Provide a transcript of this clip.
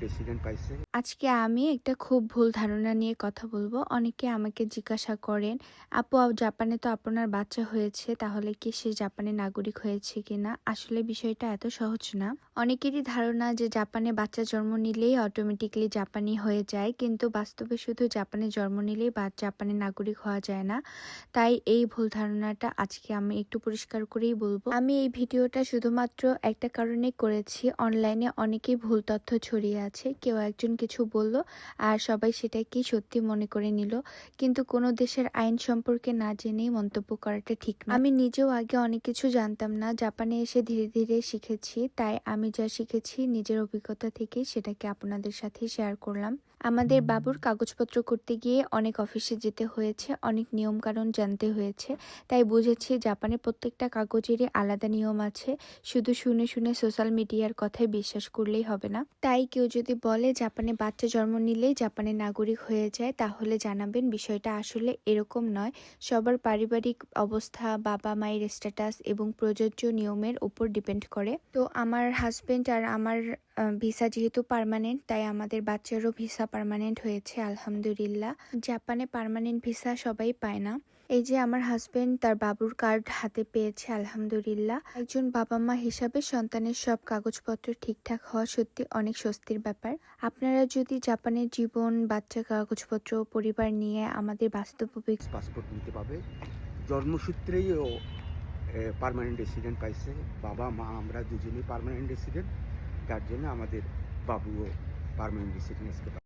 Resident পাইছে। আজকে আমি একটা খুব ভুল ধারণা নিয়ে কথা বলবো। অনেকে আমাকে জিজ্ঞাসা করেন, "আপু জাপানে তো আপনার বাচ্চা হয়েছে, তাহলে কি সে জাপানের নাগরিক হয়েছে কিনা?" আসলে বিষয়টা এত সহজ না। অনেকেরই ধারণা যে জাপানে বাচ্চা জন্ম নিলেই অটোমেটিক্যালি জাপানি হয়ে যায়, কিন্তু বাস্তবে শুধু জাপানে জন্ম নিলেই জাপানের নাগরিক হওয়া যায় না। তাই এই ভুল ধারণাটা আজকে আমি একটু পরিষ্কার করেই বলবো। আমি এই ভিডিওটা শুধুমাত্র একটা কারণে করেছি, অনলাইনে অনেকেই ভুল তথ্য ছড়িয়ে আছে। কেউ একজন কিছু বলল আর সবাই সেটাকে সত্যি মনে করে নিল, কিন্তু কোনো দেশের আইন সম্পর্কে না জেনেই মন্তব্য করাটা ঠিক না। আমি নিজেও আগে অনেক কিছু জানতাম না, জাপানে এসে ধীরে ধীরে শিখেছি। তাই আমি যা শিখেছি নিজের অভিজ্ঞতা থেকে সেটাকে আপনাদের সাথে শেয়ার করলাম। আমাদের বাবুর কাগজপত্র করতে গিয়ে অনেক অফিসে যেতে হয়েছে, অনেক নিয়ম কানুন জানতে হয়েছে। তাই বুঝেছি জাপানে প্রত্যেকটা কাগজেরই আলাদা নিয়ম আছে। শুধু শুনে শুনে সোশ্যাল মিডিয়ার কথায় বিশ্বাস করলেই হবে না। তাই কেউ যদি বলে জাপানে বাচ্চা জন্ম নিলেই জাপানের নাগরিক হয়ে যায়, তাহলে জানাবেন বিষয়টা আসলে এরকম নয়। সবার পারিবারিক অবস্থা, বাবা মায়ের স্ট্যাটাস এবং প্রযোজ্য নিয়মের উপর ডিপেন্ড করে। তো আমার হাজবেন্ড আর আমার ভিসা যেহেতু পার্মানেন্ট, তাই আমাদের বাচ্চারও ভিসা পার্মানেন্ট হয়েছে আলহামদুলিল্লাহ। জাপানে পার্মানেন্ট ভিসা সবাই পায় না। এই যে আমার হাজবেন্ড তার বাবুর কার্ড হাতে পেয়েছে আলহামদুলিল্লাহ। একজন বাবা মা হিসাবে সন্তানের সব কাগজপত্র ঠিকঠাক হওয়া সত্যি অনেক স্বস্তির ব্যাপার। আপনারা যদি জাপানের জীবন, বাচ্চা, কাগজপত্র, পরিবার নিয়ে আমাদের বাস্তব পাসপোর্ট নিতে পাবে। জন্মসূত্রেই ও পার্মানেন্ট রেসিডেন্ট পাইছে। বাবা মা আমরা দুজনেই পার্মানেন্ট রেসিডেন্ট, যার জন্য আমাদের বাবুও পার্মানেন্ট রেসিডেন্ট